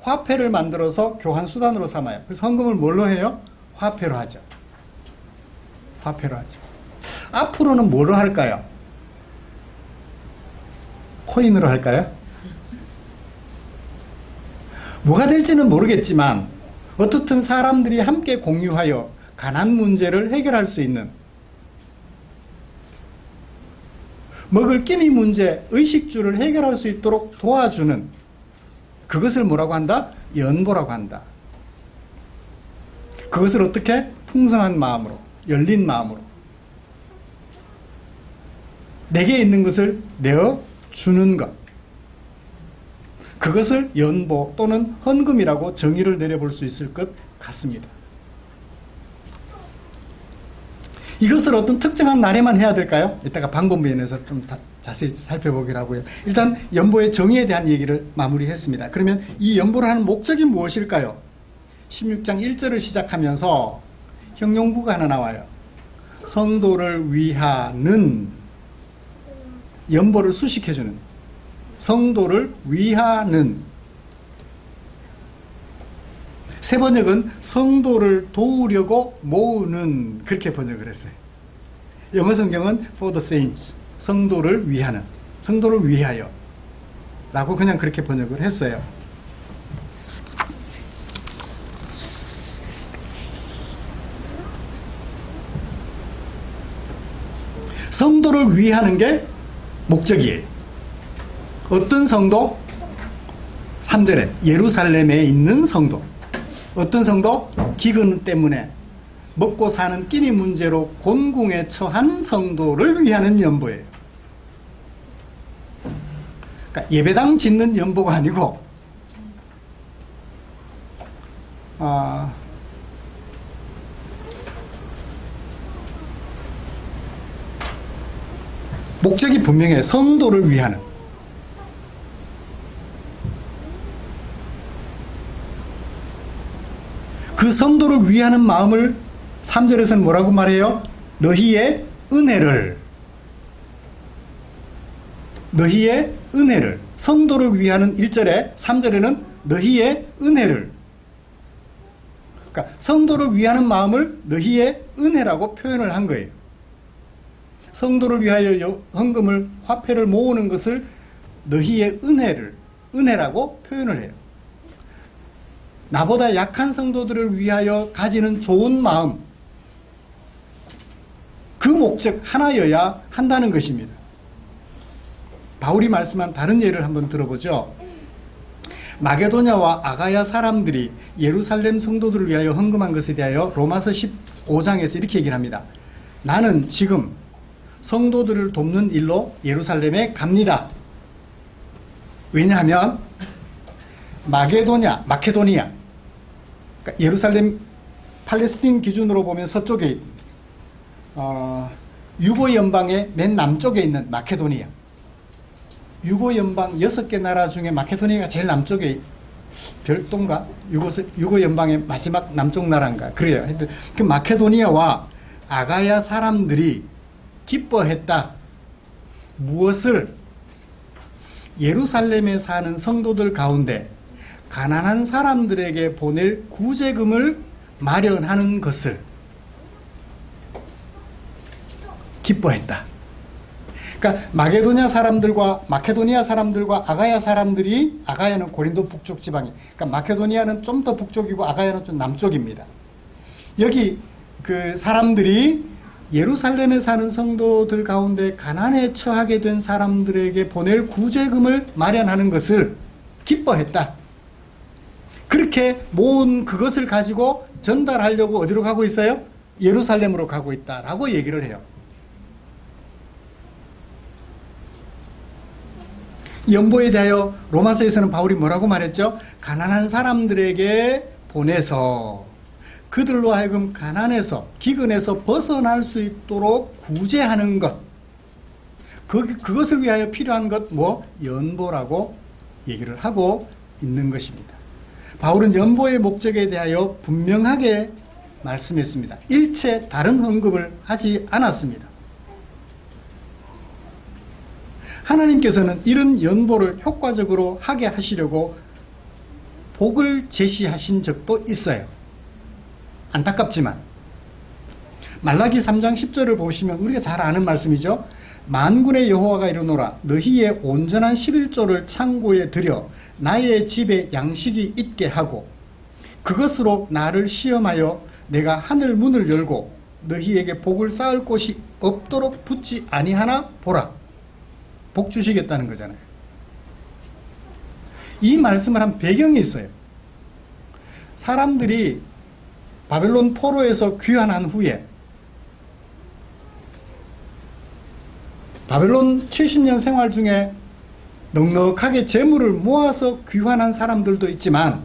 화폐를 만들어서 교환 수단으로 삼아요. 그래서 헌금을 뭘로 해요? 화폐로 하죠. 화폐로 하죠. 앞으로는 뭘로 할까요? 코인으로 할까요? 뭐가 될지는 모르겠지만 어떻든 사람들이 함께 공유하여 가난 문제를 해결할 수 있는, 먹을 끼니 문제, 의식주를 해결할 수 있도록 도와주는, 그것을 뭐라고 한다? 연보라고 한다. 그것을 어떻게? 풍성한 마음으로, 열린 마음으로 내게 있는 것을 내어 주는 것, 그것을 연보 또는 헌금이라고 정의를 내려볼 수 있을 것 같습니다. 이것을 어떤 특정한 날에만 해야 될까요? 이따가 방법면에서 좀 자세히 살펴보기로 하고요. 일단 연보의 정의에 대한 얘기를 마무리했습니다. 그러면 이 연보를 하는 목적이 무엇일까요? 16장 1절을 시작하면서 형용구가 하나 나와요. 성도를 위하는, 연보를 수식해주는, 성도를 위하는. 새 번역은 성도를 도우려고 모으는, 그렇게 번역을 했어요. 영어 성경은 for the saints, 성도를 위하는, 성도를 위하여 라고 그냥 그렇게 번역을 했어요. 성도를 위하는 게 목적이에요. 어떤 성도? 3절에 예루살렘에 있는 성도. 어떤 성도? 기근 때문에 먹고 사는 끼니 문제로 곤궁에 처한 성도를 위하는 연보예요. 그러니까 예배당 짓는 연보가 아니고 목적이 분명해요. 성도를 위하는. 그 성도를 위하는 마음을 3절에서는 뭐라고 말해요? 너희의 은혜를. 너희의 은혜를. 성도를 위하는 1절에 3절에는 너희의 은혜를. 그러니까 성도를 위하는 마음을 너희의 은혜라고 표현을 한 거예요. 성도를 위하여 헌금을, 화폐를 모으는 것을 너희의 은혜를, 은혜라고 표현을 해요. 나보다 약한 성도들을 위하여 가지는 좋은 마음, 그 목적 하나여야 한다는 것입니다. 바울이 말씀한 다른 예를 한번 들어보죠. 마게도냐와 아가야 사람들이 예루살렘 성도들을 위하여 헌금한 것에 대하여 로마서 15장에서 이렇게 얘기를 합니다. 나는 지금 성도들을 돕는 일로 예루살렘에 갑니다. 왜냐하면 마케도니아, 그러니까 예루살렘 팔레스틴 기준으로 보면 서쪽에 유고 연방의 맨 남쪽에 있는 마케도니아. 유고 연방 6개 나라 중에 마케도니아가 제일 남쪽에 별도인가? 유고 연방의 마지막 남쪽 나라인가? 그래요. 그 마케도니아와 아가야 사람들이 기뻐했다. 무엇을? 예루살렘에 사는 성도들 가운데 가난한 사람들에게 보낼 구제금을 마련하는 것을 기뻐했다. 그러니까 마케도니아 사람들과 아가야 사람들이, 아가야는 고린도 북쪽 지방이, 그러니까 마케도니아는 좀 더 북쪽이고 아가야는 좀 남쪽입니다. 여기 그 사람들이 예루살렘에 사는 성도들 가운데 가난에 처하게 된 사람들에게 보낼 구제금을 마련하는 것을 기뻐했다. 그렇게 모은 그것을 가지고 전달하려고 어디로 가고 있어요? 예루살렘으로 가고 있다라고 얘기를 해요. 연보에 대하여 로마서에서는 바울이 뭐라고 말했죠? 가난한 사람들에게 보내서 그들로 하여금 가난에서, 기근에서 벗어날 수 있도록 구제하는 것. 그것을 위하여 필요한 것, 연보라고 얘기를 하고 있는 것입니다. 바울은 연보의 목적에 대하여 분명하게 말씀했습니다. 일체 다른 언급을 하지 않았습니다. 하나님께서는 이런 연보를 효과적으로 하게 하시려고 복을 제시하신 적도 있어요. 안타깝지만 말라기 3장 10절을 보시면 우리가 잘 아는 말씀이죠. 만군의 여호와가 이르노라 너희의 온전한 11조를 창고에 들여 나의 집에 양식이 있게 하고 그것으로 나를 시험하여 내가 하늘 문을 열고 너희에게 복을 쌓을 곳이 없도록 붙지 아니하나 보라. 복 주시겠다는 거잖아요. 이 말씀을 한 배경이 있어요. 사람들이 바벨론 포로에서 귀환한 후에 바벨론 70년 생활 중에 넉넉하게 재물을 모아서 귀환한 사람들도 있지만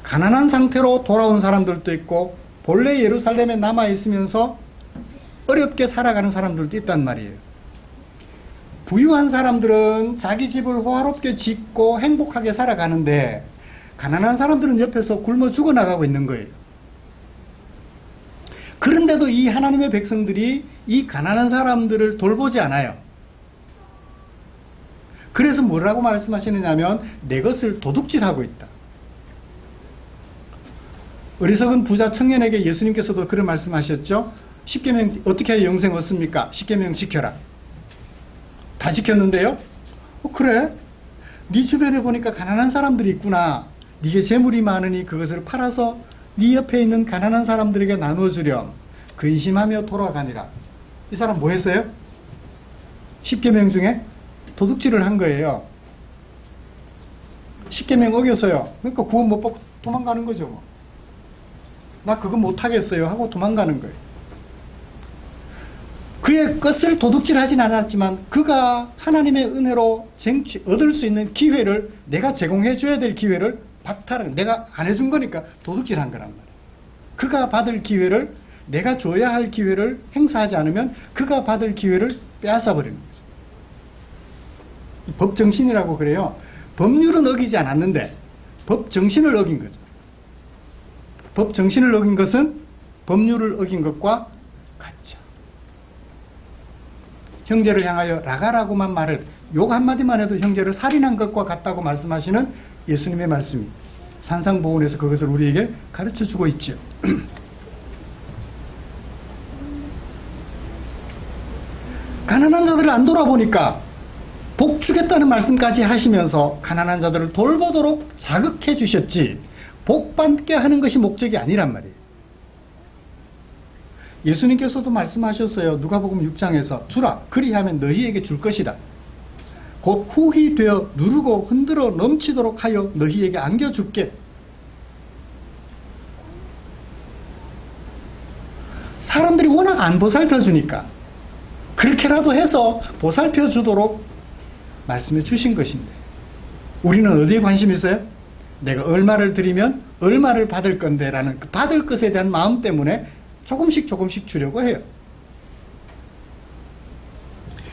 가난한 상태로 돌아온 사람들도 있고 본래 예루살렘에 남아 있으면서 어렵게 살아가는 사람들도 있단 말이에요. 부유한 사람들은 자기 집을 호화롭게 짓고 행복하게 살아가는데 가난한 사람들은 옆에서 굶어 죽어나가고 있는 거예요. 그런데도 이 하나님의 백성들이 이 가난한 사람들을 돌보지 않아요. 그래서 뭐라고 말씀하시느냐면 내 것을 도둑질하고 있다. 어리석은 부자 청년에게 예수님께서도 그런 말씀하셨죠. 10계명 어떻게 해야 영생 얻습니까? 10계명 지켜라. 다 지켰는데요. 그래? 네 주변에 보니까 가난한 사람들이 있구나. 네게 재물이 많으니 그것을 팔아서 네 옆에 있는 가난한 사람들에게 나눠주렴. 근심하며 돌아가니라. 이 사람 뭐 했어요? 10계명 중에 도둑질을 한 거예요. 10계명 어겼어요. 그러니까 구원 못 받고 도망가는 거죠. 뭐. 나 그거 못하겠어요 하고 도망가는 거예요. 그의 것을 도둑질하진 않았지만 그가 하나님의 은혜로 얻을 수 있는 기회를, 내가 제공해 줘야 될 기회를 박탈한, 내가 안 해준 거니까 도둑질한 거란 말이에요. 그가 받을 기회를, 내가 줘야 할 기회를 행사하지 않으면 그가 받을 기회를 빼앗아 버리는 거죠. 법정신이라고 그래요. 법률은 어기지 않았는데 법정신을 어긴 거죠. 법정신을 어긴 것은 법률을 어긴 것과 같죠. 형제를 향하여 라가라고만 말해, 욕 한마디만 해도 형제를 살인한 것과 같다고 말씀하시는 예수님의 말씀이 산상보훈에서 그것을 우리에게 가르쳐주고 있죠. 가난한 자들을 안 돌아보니까 복 주겠다는 말씀까지 하시면서 가난한 자들을 돌보도록 자극해 주셨지 복 받게 하는 것이 목적이 아니란 말이에요. 예수님께서도 말씀하셨어요. 누가복음 6장에서 주라 그리하면 너희에게 줄 것이다. 곧 후히 되어 누르고 흔들어 넘치도록 하여 너희에게 안겨줄게. 사람들이 워낙 안 보살펴주니까 그렇게라도 해서 보살펴주도록 말씀해 주신 것인데 우리는 어디에 관심 있어요? 내가 얼마를 드리면 얼마를 받을 건데 라는 그 받을 것에 대한 마음 때문에 조금씩 주려고 해요.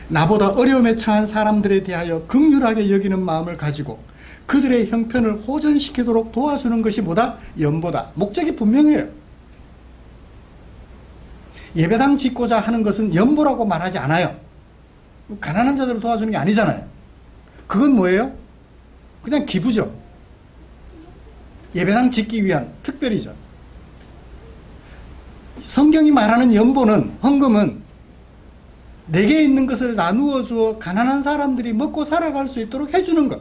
나보다 어려움에 처한 사람들에 대하여 긍휼하게 여기는 마음을 가지고 그들의 형편을 호전시키도록 도와주는 것이 뭐다? 연보다. 목적이 분명해요. 예배당 짓고자 하는 것은 연보라고 말하지 않아요. 가난한 자들을 도와주는 게 아니잖아요. 그건 뭐예요? 그냥 기부죠. 예배당 짓기 위한 특별히죠. 성경이 말하는 연보는, 헌금은 내게 있는 것을 나누어 주어 가난한 사람들이 먹고 살아갈 수 있도록 해주는 것.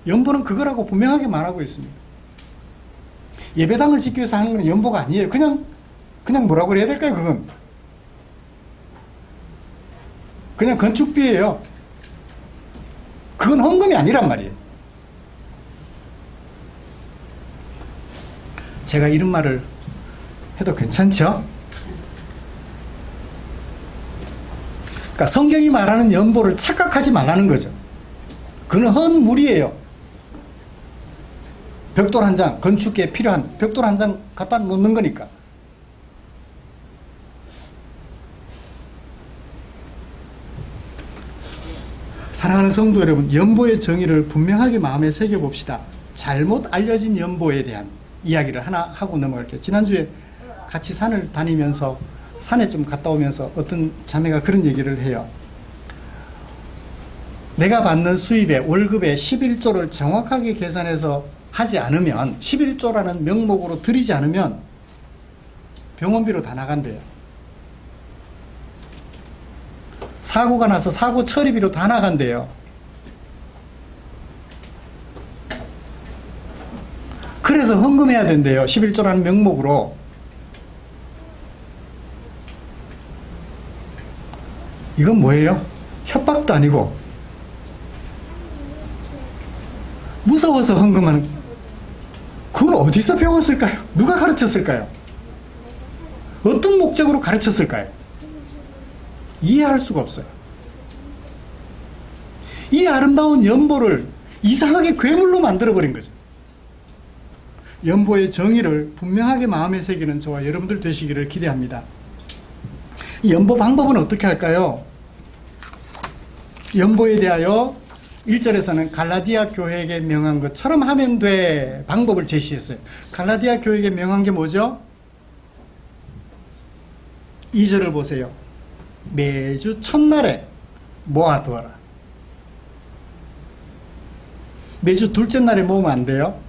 연보는 그거라고 분명하게 말하고 있습니다. 예배당을 짓기 위해서 하는 건 연보가 아니에요. 그냥 뭐라고 그래야 될까요? 그냥 건축비예요. 그건 헌금이 아니란 말이에요. 제가 이런 말을 해도 괜찮죠? 그러니까 성경이 말하는 연보를 착각하지 말라는 거죠. 그는 헌물이에요. 벽돌 한 장, 건축에 필요한 벽돌 한 장 갖다 놓는 거니까. 사랑하는 성도 여러분, 연보의 정의를 분명하게 마음에 새겨봅시다. 잘못 알려진 연보에 대한 이야기를 하나 하고 넘어갈게요. 지난주에 같이 산을 다니면서 산에 좀 갔다 오면서 어떤 자매가 그런 얘기를 해요. 내가 받는 수입의 월급의 11조를 정확하게 계산해서 하지 않으면, 11조라는 명목으로 드리지 않으면 병원비로 다 나간대요. 사고가 나서 사고 처리비로 다 나간대요. 그래서 헌금해야 된대요. 11조라는 명목으로. 이건 뭐예요? 협박도 아니고 무서워서 헌금하는. 그걸 어디서 배웠을까요? 누가 가르쳤을까요? 어떤 목적으로 가르쳤을까요? 이해할 수가 없어요. 이 아름다운 연보를 이상하게 괴물로 만들어버린 거죠. 연보의 정의를 분명하게 마음에 새기는 저와 여러분들 되시기를 기대합니다. 이 연보 방법은 어떻게 할까요? 연보에 대하여 1절에서는 갈라디아 교회에게 명한 것처럼 하면 돼 방법을 제시했어요. 갈라디아 교회에게 명한 게 뭐죠? 2절을 보세요. 매주 첫날에 모아두어라. 매주 둘째 날에 모으면 안 돼요?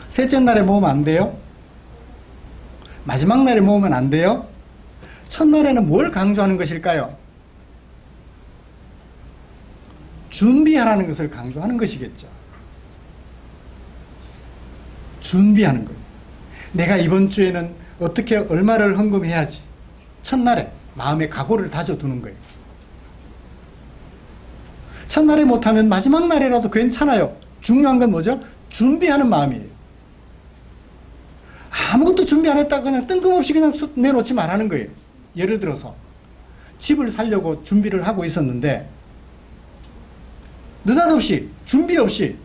셋째 날에 모으면 안 돼요? 마지막 날에 모으면 안 돼요? 첫날에는 뭘 강조하는 것일까요? 준비하라는 것을 강조하는 것이겠죠. 준비하는 거예요. 내가 이번 주에는 어떻게 얼마를 헌금해야지. 첫날에 마음의 각오를 다져두는 거예요. 첫날에 못하면 마지막 날이라도 괜찮아요. 중요한 건 뭐죠? 준비하는 마음이에요. 아무것도 준비 안 했다가 그냥 뜬금없이 그냥 내놓지 말라는 거예요. 예를 들어서 집을 사려고 준비를 하고 있었는데 느닷없이 준비 없이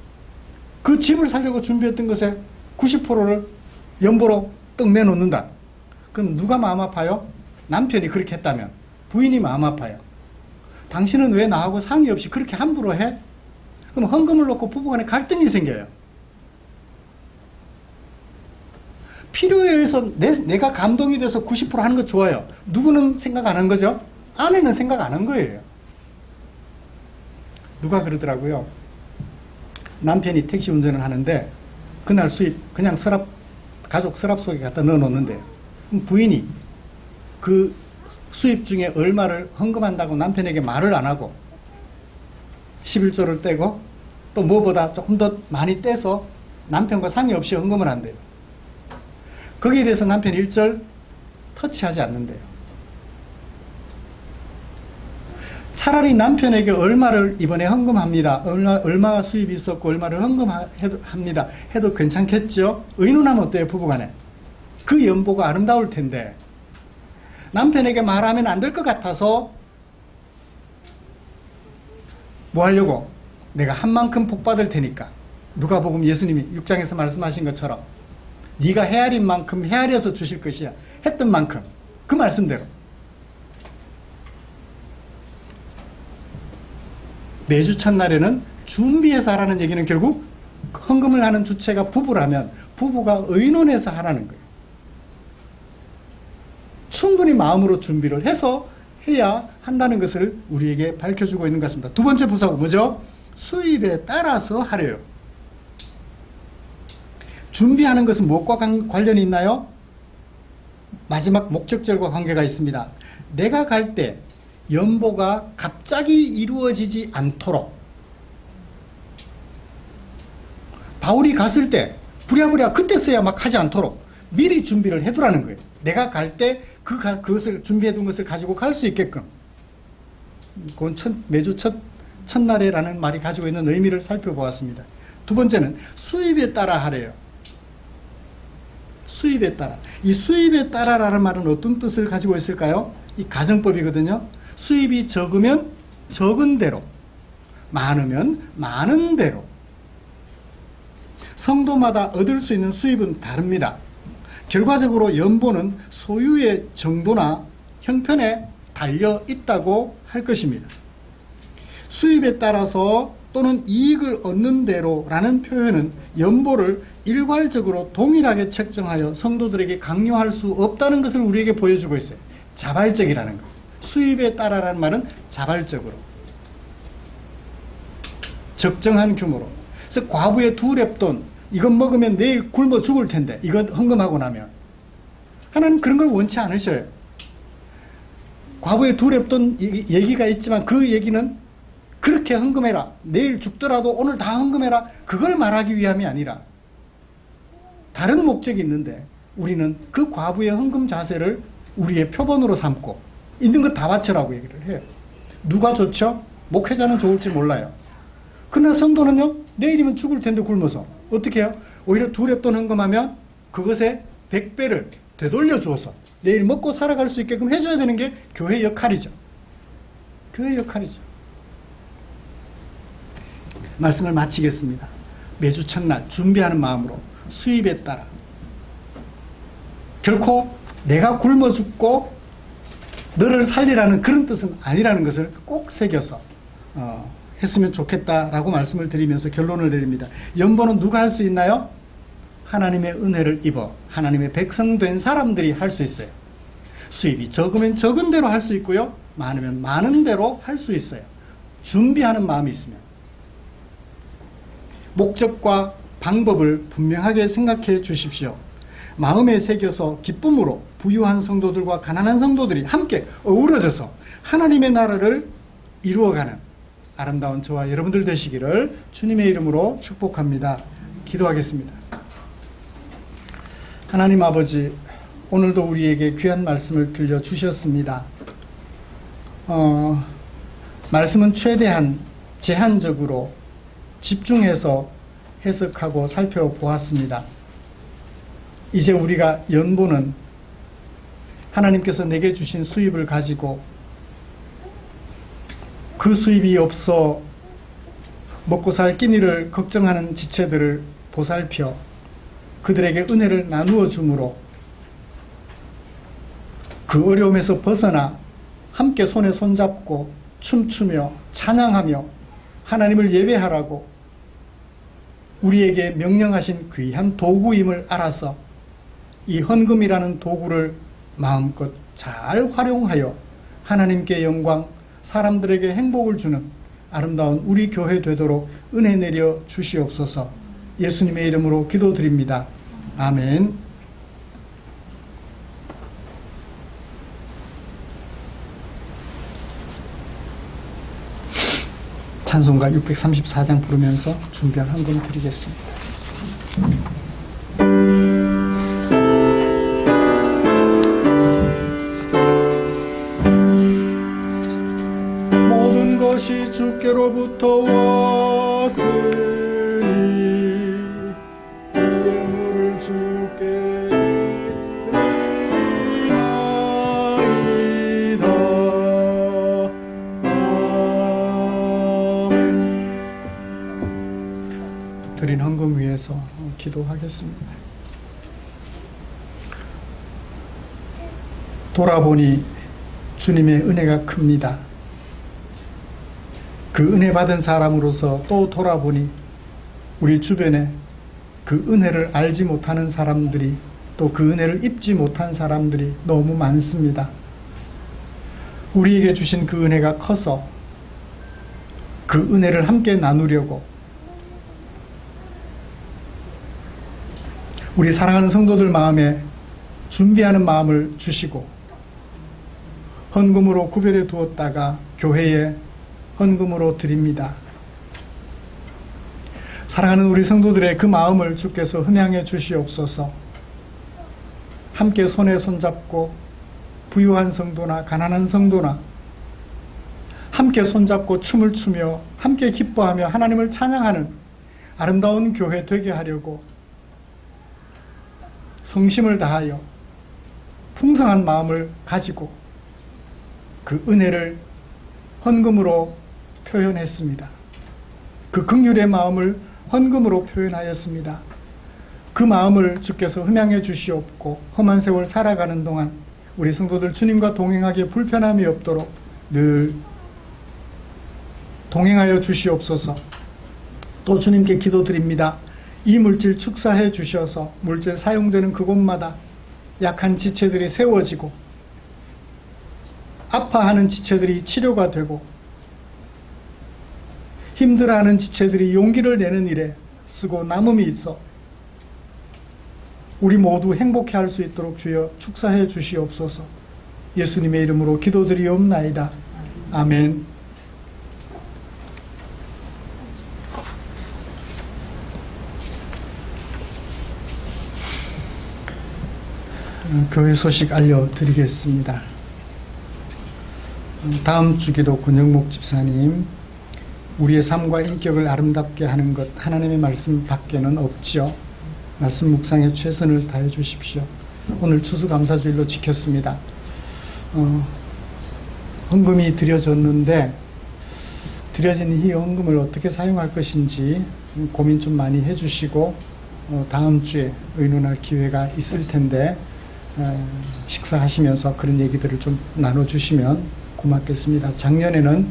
그 집을 사려고 준비했던 것에 90%를 연보로 떡 내놓는다. 그럼 누가 마음 아파요? 남편이 그렇게 했다면 부인이 마음 아파요. 당신은 왜 나하고 상의 없이 그렇게 함부로 해? 그럼 헌금을 놓고 부부간에 갈등이 생겨요. 필요에 의해서 내가 감동이 돼서 90% 하는 거 좋아요. 누구는 생각 안 한 거죠? 아내는 생각 안 한 거예요. 누가 그러더라고요. 남편이 택시 운전을 하는데 그날 수입 그냥 가족 서랍 속에 갖다 넣어놓는데 부인이 그 수입 중에 얼마를 헌금한다고 남편에게 말을 안 하고 11조를 떼고 또 뭐보다 조금 더 많이 떼서 남편과 상의 없이 헌금을 한대요. 거기에 대해서 남편이 1절 터치하지 않는데요. 차라리 남편에게 얼마를 이번에 헌금합니다. 얼마가 수입이 있었고 얼마를 헌금합니다. 해도 괜찮겠죠? 의논하면 어때요? 부부간에. 그 연보가 아름다울 텐데 남편에게 말하면 안 될 것 같아서 뭐 하려고? 내가 한 만큼 복 받을 테니까. 누가복음 예수님이 6장에서 말씀하신 것처럼 네가 헤아린 만큼 헤아려서 주실 것이야. 했던 만큼 그 말씀대로 매주 첫날에는 준비해서 하라는 얘기는 결국 헌금을 하는 주체가 부부라면 부부가 의논해서 하라는 거예요. 충분히 마음으로 준비를 해서 해야 한다는 것을 우리에게 밝혀주고 있는 것 같습니다. 두 번째 부사가 뭐죠? 수입에 따라서 하래요. 준비하는 것은 무엇과 관련이 있나요? 마지막 목적절과 관계가 있습니다. 내가 갈 때 연보가 갑자기 이루어지지 않도록 바울이 갔을 때 부랴부랴 그때서야 막 하지 않도록 미리 준비를 해두라는 거예요. 내가 갈 때 그것을 준비해둔 것을 가지고 갈 수 있게끔. 그건 매주 첫날에라는 말이 가지고 있는 의미를 살펴보았습니다. 두 번째는 수입에 따라 하래요. 수입에 따라. 이 수입에 따라라는 말은 어떤 뜻을 가지고 있을까요? 이 가정법이거든요. 수입이 적으면 적은 대로, 많으면 많은 대로. 성도마다 얻을 수 있는 수입은 다릅니다. 결과적으로 연보는 소유의 정도나 형편에 달려 있다고 할 것입니다. 수입에 따라서 또는 이익을 얻는 대로라는 표현은 연보를 일괄적으로 동일하게 책정하여 성도들에게 강요할 수 없다는 것을 우리에게 보여주고 있어요. 자발적이라는 것. 수입에 따라라는 말은 자발적으로. 적정한 규모로. 그래서 과부의 2렙돈, 이것 먹으면 내일 굶어 죽을 텐데, 이것 헌금하고 나면. 하나님 그런 걸 원치 않으셔요. 과부의 2렙돈 얘기가 있지만 그 얘기는 그렇게 헌금해라. 내일 죽더라도 오늘 다 헌금해라. 그걸 말하기 위함이 아니라 다른 목적이 있는데 우리는 그 과부의 헌금 자세를 우리의 표본으로 삼고 있는 것 다 바쳐라고 얘기를 해요. 누가 좋죠? 목회자는 좋을지 몰라요. 그러나 성도는요, 내일이면 죽을 텐데 굶어서 어떻게 해요? 오히려 2렙돈 헌금하면 그것에 100배를 되돌려 주어서 내일 먹고 살아갈 수 있게끔 해줘야 되는 게 교회 역할이죠. 교회 역할이죠. 말씀을 마치겠습니다. 매주 첫날 준비하는 마음으로 수입에 따라 결코 내가 굶어 죽고 너를 살리라는 그런 뜻은 아니라는 것을 꼭 새겨서 했으면 좋겠다라고 말씀을 드리면서 결론을 내립니다. 연보는 누가 할 수 있나요? 하나님의 은혜를 입어 하나님의 백성된 사람들이 할 수 있어요. 수입이 적으면 적은 대로 할 수 있고요, 많으면 많은 대로 할 수 있어요. 준비하는 마음이 있으면. 목적과 방법을 분명하게 생각해 주십시오. 마음에 새겨서 기쁨으로 부유한 성도들과 가난한 성도들이 함께 어우러져서 하나님의 나라를 이루어가는 아름다운 저와 여러분들 되시기를 주님의 이름으로 축복합니다. 기도하겠습니다. 하나님 아버지, 오늘도 우리에게 귀한 말씀을 들려주셨습니다. 말씀은 최대한 제한적으로 집중해서 해석하고 살펴보았습니다. 이제 우리가 연보는 하나님께서 내게 주신 수입을 가지고 그 수입이 없어 먹고 살 끼니를 걱정하는 지체들을 보살펴 그들에게 은혜를 나누어 주므로 그 어려움에서 벗어나 함께 손에 손잡고 춤추며 찬양하며 하나님을 예배하라고 우리에게 명령하신 귀한 도구임을 알아서 이 헌금이라는 도구를 마음껏 잘 활용하여 하나님께 영광, 사람들에게 행복을 주는 아름다운 우리 교회 되도록 은혜 내려 주시옵소서. 예수님의 이름으로 기도드립니다. 아멘. 찬송가 634장 부르면서 준비한 헌금 드리겠습니다. 모든 것이 주께로부터 왔으니 영을 주께 드리나이다. 아멘. 드린 헌금 위해서 기도하겠습니다. 돌아보니 주님의 은혜가 큽니다. 그 은혜 받은 사람으로서 또 돌아보니 우리 주변에 그 은혜를 알지 못하는 사람들이, 또 그 은혜를 입지 못한 사람들이 너무 많습니다. 우리에게 주신 그 은혜가 커서 그 은혜를 함께 나누려고 우리 사랑하는 성도들 마음에 준비하는 마음을 주시고 헌금으로 구별해 두었다가 교회에 헌금으로 드립니다. 사랑하는 우리 성도들의 그 마음을 주께서 흠양해 주시옵소서. 함께 손에 손잡고 부유한 성도나 가난한 성도나 함께 손잡고 춤을 추며 함께 기뻐하며 하나님을 찬양하는 아름다운 교회 되게 하려고 성심을 다하여 풍성한 마음을 가지고 그 은혜를 헌금으로 표현했습니다. 그 긍휼의 마음을 헌금으로 표현하였습니다. 그 마음을 주께서 흠양해 주시옵고 험한 세월 살아가는 동안 우리 성도들 주님과 동행하기에 불편함이 없도록 늘 동행하여 주시옵소서. 또 주님께 기도드립니다. 이 물질 축사해 주셔서 물질 사용되는 그곳마다 약한 지체들이 세워지고 아파하는 지체들이 치료가 되고 힘들어하는 지체들이 용기를 내는 일에 쓰고 남음이 있어 우리 모두 행복해 할 수 있도록 주여 축사해 주시옵소서. 예수님의 이름으로 기도드리옵나이다. 아멘. 교회 소식 알려드리겠습니다. 다음 주기도 권영목 집사님, 우리의 삶과 인격을 아름답게 하는 것 하나님의 말씀 밖에는 없지요. 말씀 묵상에 최선을 다해 주십시오. 오늘 추수감사주일로 지켰습니다. 헌금이 드려졌는데 드려진 이 헌금을 어떻게 사용할 것인지 고민 좀 많이 해주시고 다음 주에 의논할 기회가 있을 텐데 식사하시면서 그런 얘기들을 좀 나눠주시면 고맙겠습니다. 작년에는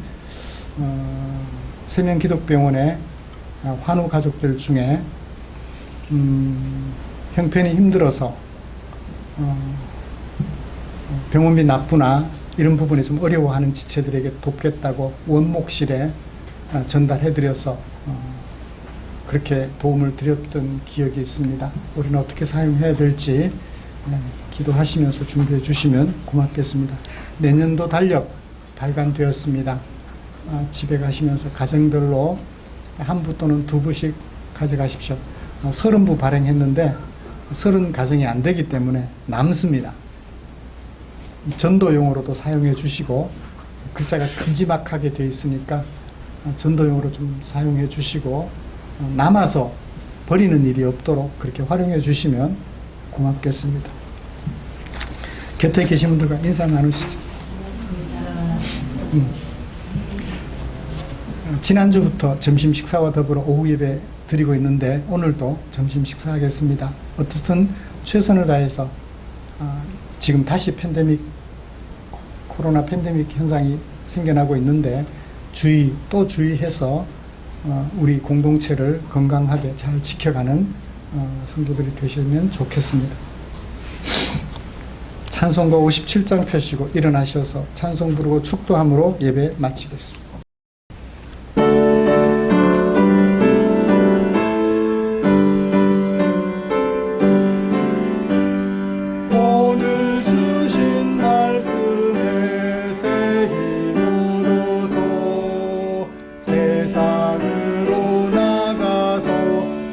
세명기독병원의 환우 가족들 중에 형편이 힘들어서 병원비 납부나 이런 부분에 좀 어려워하는 지체들에게 돕겠다고 원목실에 전달해드려서 그렇게 도움을 드렸던 기억이 있습니다. 우리는 어떻게 사용해야 될지 기도하시면서 준비해 주시면 고맙겠습니다. 내년도 달력 발간되었습니다. 집에 가시면서 가정별로 한 부 또는 두 부씩 가져가십시오. 30부 발행했는데 30가정이 안 되기 때문에 남습니다. 전도용으로도 사용해 주시고 글자가 큼지막하게 되어 있으니까 전도용으로 좀 사용해 주시고 남아서 버리는 일이 없도록 그렇게 활용해 주시면 고맙겠습니다. 곁에 계신 분들과 인사 나누시죠. 지난주부터 점심 식사와 더불어 오후 예배 드리고 있는데 오늘도 점심 식사하겠습니다. 어떻든 최선을 다해서 지금 다시 코로나 팬데믹 현상이 생겨나고 있는데 또 주의해서 우리 공동체를 건강하게 잘 지켜가는 성도들이 되시면 좋겠습니다. 찬송가 57장 펴시고 일어나셔서 찬송 부르고 축도함으로 예배 마치겠습니다. 세상으로 나가서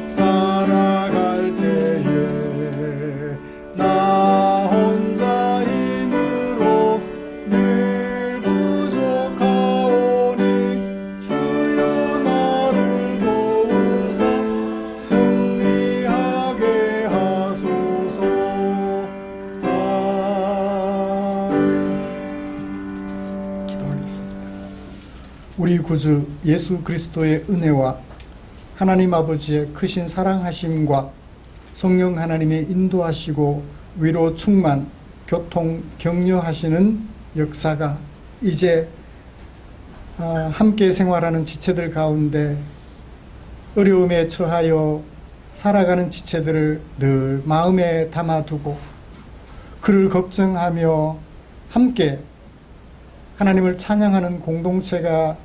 살아갈 때에 나 혼자 힘으로 늘 부족하오니 주여 나를 도우사 승리하게 하소서. 기도하겠습니다. 우리 구주 예수 그리스도의 은혜와 하나님 아버지의 크신 사랑하심과 성령 하나님의 인도하시고 위로 충만, 교통, 격려하시는 역사가 이제 함께 생활하는 지체들 가운데 어려움에 처하여 살아가는 지체들을 늘 마음에 담아두고 그를 걱정하며 함께 하나님을 찬양하는 공동체로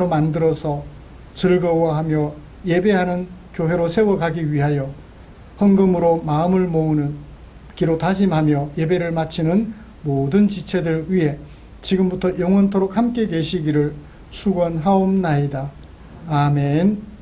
만들어서 즐거워하며 예배하는 교회로 세워가기 위하여 헌금으로 마음을 모으는 기로 다짐하며 예배를 마치는 모든 지체들 위해 지금부터 영원토록 함께 계시기를 축원하옵나이다. 아멘.